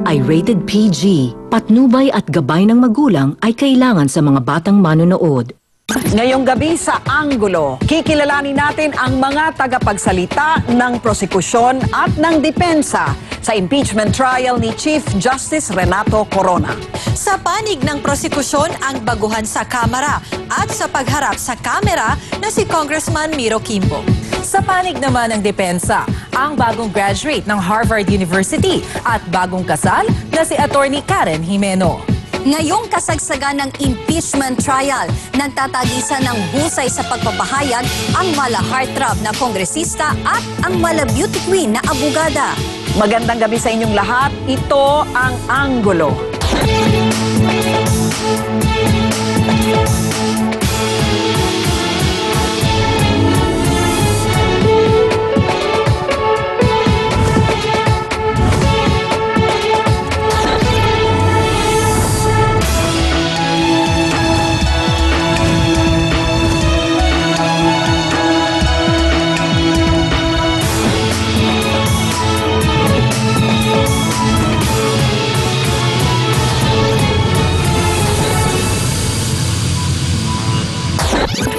ay rated PG. Patnubay at gabay ng magulang ay kailangan sa mga batang manonood. Ngayong gabi sa Anggulo, kikilalanin natin ang mga tagapagsalita ng prosekusyon at ng depensa sa impeachment trial ni Chief Justice Renato Corona. Sa panig ng prosekusyon ang baguhan sa Kamara at sa pagharap sa kamera na si Congressman Miro Kimbo. Sa panig naman ng depensa, ang bagong graduate ng Harvard University at bagong kasal na si Attorney Karen Jimeno. Ngayong kasagsagan ng impeachment trial, nagtatagisan ng husay sa pagpapahayag ang mala heartthrob na kongresista at ang mala beauty queen na abogada. Magandang gabi sa inyong lahat. Ito ang Anggulo.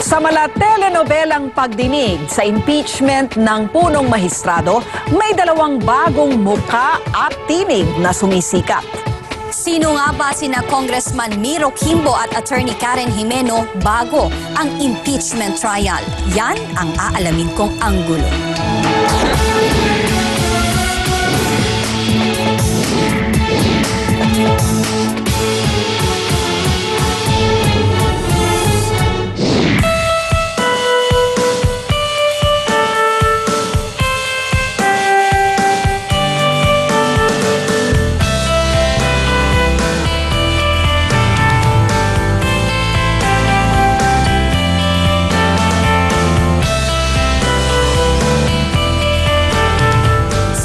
Sa mala telenobelang pagdinig sa impeachment ng punong mahistrado, may dalawang bagong mukha at tinig na sumisikat. Sino nga ba sina Congressman Miro Kimbo at Attorney Karen Jimeno bago ang impeachment trial? Yan ang aalamin kong Anggulo.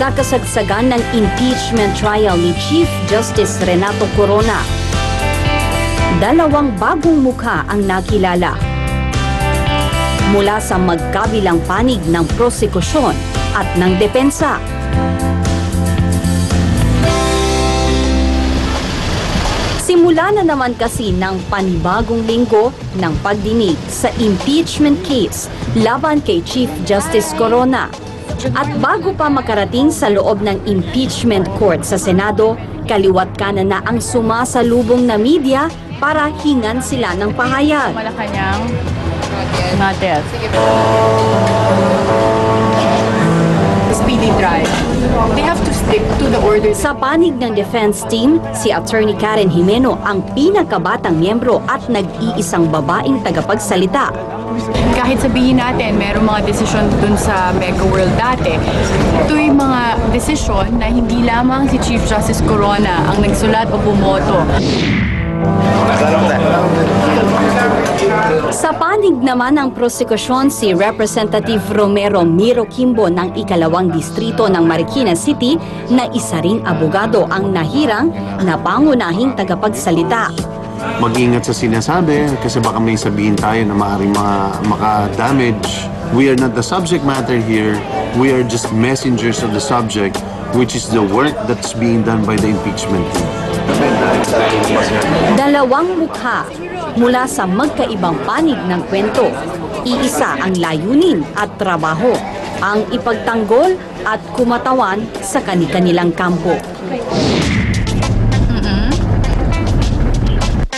Sa kasagsagan ng impeachment trial ni Chief Justice Renato Corona, dalawang bagong mukha ang nakilala. Mula sa magkabilang panig ng prosekusyon at ng depensa. Simula na naman kasi ng panibagong linggo ng pagdinig sa impeachment case laban kay Chief Justice Corona. At bago pa makarating sa loob ng impeachment court sa Senado, kaliwat kanan na ang sumasalubong na media para hingan sila ng pahayag. Malacanang, not yet. Speedy trial. They have to stick to the order. Sa panig ng defense team, si Attorney Karen Jimeno ang pinakabatang miyembro at nag-iisang babaeng tagapagsalita. Kahit sabihin natin, merong mga desisyon dun sa Mega World dati, ito yung mga desisyon na hindi lamang si Chief Justice Corona ang nagsulat o bumoto. Sa panig naman ng prosekusyon, si Representative Romero Miro Kimbo ng ikalawang distrito ng Marikina City na isa ring abogado ang nahirang na pangunahing tagapagsalita. Mag-ingat sa sinasabi kasi baka may sabihin tayo na maaaring maka-damage. We are not the subject matter here. We are just messengers of the subject, which is the work that's being done by the impeachment team. Dalawang mukha mula sa magkaibang panig ng kwento. Iisa ang layunin at trabaho, ang ipagtanggol at kumatawan sa kani-kanilang kampo.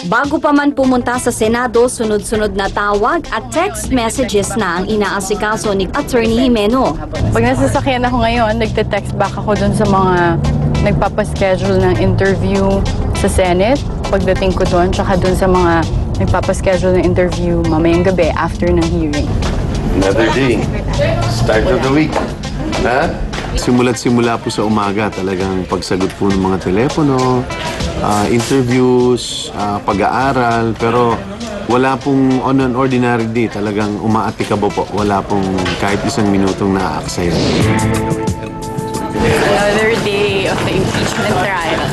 Bago pa man pumunta sa Senado, sunod-sunod na tawag at text messages na ang inaasikaso ni Attorney Jimeno. Pag nasasakyan ako ngayon, nagte-text back ako dun sa mga nagpapaschedule ng interview sa Senate, pagdating ko dun, tsaka dun sa mga nagpapaschedule ng interview mamayang gabi after ng hearing. Another day. Start of the week. Ha? Simula't simula po sa umaga, talagang pagsagot po ng mga telepono, interviews, pag-aaral, pero wala pong on an ordinary day, talagang umaatikabo po. Wala pong kahit isang minutong naaaksaya. Another day of the impeachment trial.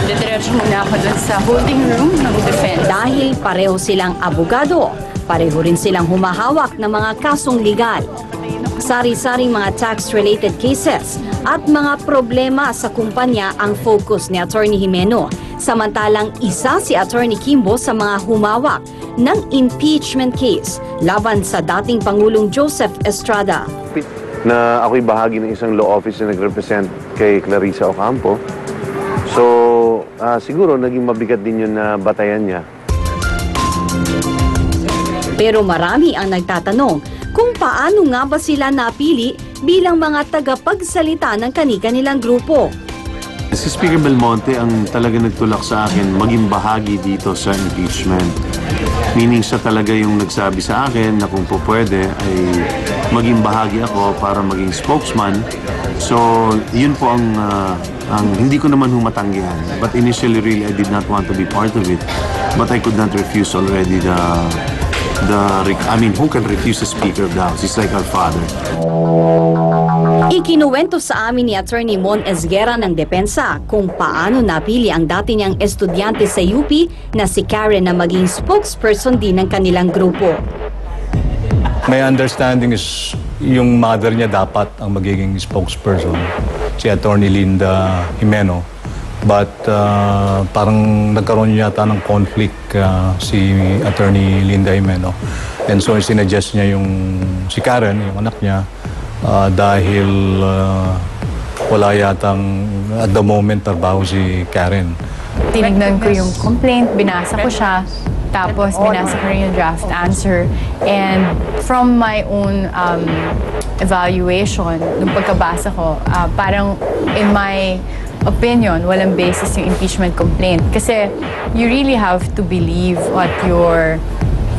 Diretso muna ako dun sa holding room ng defense. Dahil pareho silang abogado, pareho rin silang humahawak ng mga kasong legal. Sari-saring mga tax-related cases at mga problema sa kumpanya ang focus ni Attorney Jimeno. Samantalang isa si Attorney Kimbo sa mga humawak ng impeachment case laban sa dating Pangulong Joseph Estrada. Na ako'y bahagi ng isang law office na nag-represent kay Clarissa Ocampo. So, siguro naging mabigat din yun na batayan niya. Pero marami ang nagtatanong kung paano nga ba sila napili bilang mga tagapagsalita ng kani-kanilang grupo. Si Speaker Belmonte ang talaga nagtulak sa akin maging bahagi dito sa impeachment. Meaning siya talaga yung nagsabi sa akin na kung po pwede ay maging bahagi ako para maging spokesman. So, yun po ang hindi ko naman humatanggihan. But initially, really, I did not want to be part of it. But I could not refuse already who can refuse the Speaker of the House? He's like our father. Ikinuwento sa amin ni Attorney Mon Esguera ng Depensa kung paano napili ang dati niyang estudyante sa UP na si Karen na maging spokesperson din ng kanilang grupo. My understanding is yung mother niya dapat ang magiging spokesperson, si Attorney Linda Jimeno. But parang nagkaroon yata ng conflict si Attorney Linda Jimeno. And so sinuggest niya si Karen, yung anak niya, dahil wala yatang at the moment trabaho si Karen. Tinignan ko yung complaint, binasa ko siya, tapos binasa ko rin yung draft answer. And from my own evaluation, nung pagkabasa ko, parang in my opinion, walang basis yung impeachment complaint. Kasi you really have to believe what you're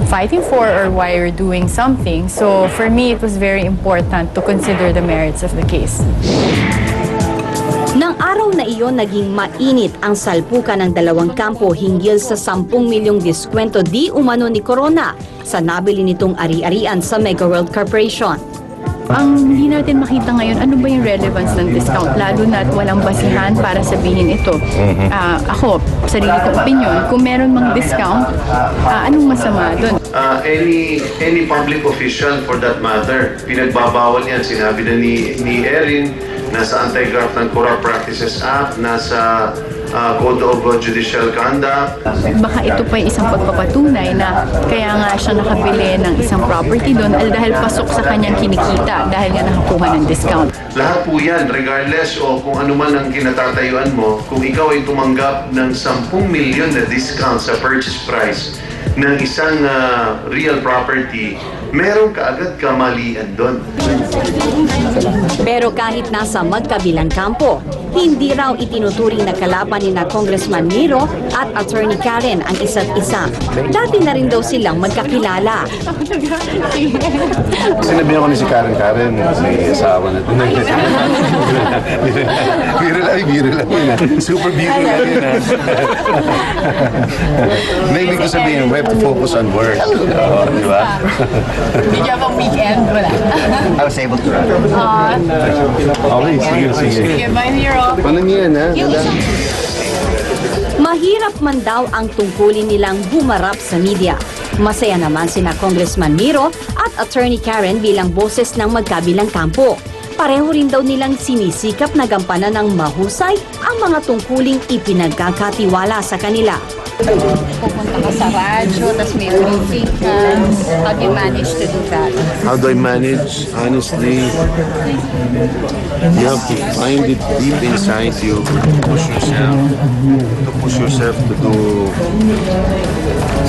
fighting for or why you're doing something. So for me, it was very important to consider the merits of the case. Nang araw na iyon, naging mainit ang salpukan ng dalawang kampo hinggil sa 10 milyong diskwento di umano ni Corona sa nabili nitong ari-arian sa Mega World Corporation. Ang hindi natin makita ngayon, ano ba yung relevance ng discount? Lalo na walang basihan para sabihin ito. Ako, sarili kong opinion, kung meron mang discount, anong masama doon? Any public official for that matter, pinagbabawal yan. Sinabi na ni Erin, nasa Anti-Graft and Corrupt Practices Act, nasa Code of Judicial Conduct. Baka ito pa yung isang pagpapatunay na kaya nga siya nakabili ng isang property doon dahil pasok sa kanyang kinikita dahil nga nakakuha ng discount. Lahat po yan, regardless o kung ano man ang kinatatayuan mo, kung ikaw ay tumanggap ng 10 milyon na discount sa purchase price ng isang real property, meron kaagad kamalian doon. Pero kahit nasa magkabilang kampo, hindi raw itinuturing na kalaban ni na Congressman Miro at Attorney Karen ang isa't isa. Dati na rin daw silang magkakilala. Sinabihan ko ni si Karen, may asawa na ito. Biro lang yun. Super biro lang yun. Nailig ko sabihin, we have to focus on work. Di ba? Hindi niya bang weekend? Wala. I was able to. Okay, sige. Sige, bye Miro. Paano niyan, ha? Mahirap man daw ang tungkulin nilang bumarap sa media. Masaya naman sina Congressman Miro at Attorney Karen bilang boses ng magkabilang kampo. Pareho rin daw nilang sinisikap na gampanan ng mahusay ang mga tungkuling ipinagkakatiwala sa kanila. Pupunta ka sa radyo, tapos may briefing ka. How do you manage to do that? How do I manage? Honestly, you have to find it deep inside you to push yourself to do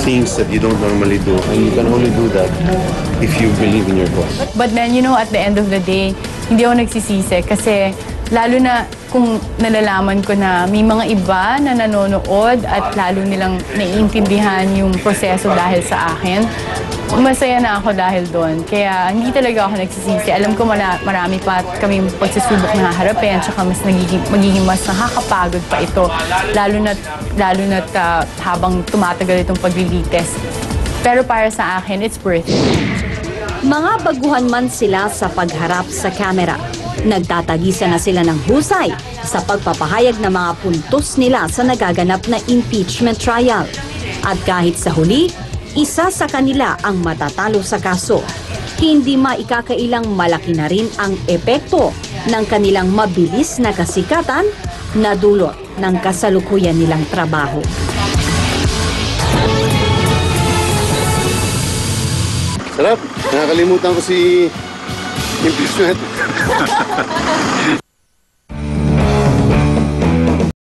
things that you don't normally do. And you can only do that if you believe in your cause. But then, at the end of the day, hindi ako nagsisisi kasi lalo na kung nalalaman ko na may mga iba na nanonood at lalo nilang naiintindihan yung proseso dahil sa akin, masaya na ako dahil doon. Kaya hindi talaga ako nagsisisi. Alam ko marami pa kaming pagsasubok na harapin at saka magiging mas nakakapagod pa ito. Lalo na habang tumatagal itong paglilites. Pero para sa akin, it's worth it. Mga baguhan man sila sa pagharap sa kamera, nagtatagisa na sila ng husay sa pagpapahayag ng mga puntos nila sa nagaganap na impeachment trial. At kahit sa huli, isa sa kanila ang matatalo sa kaso. Hindi maikakailang malaki na rin ang epekto ng kanilang mabilis na kasikatan na dulot ng kasalukuyan nilang trabaho. Sarap. Nakakalimutan ko si impeachment.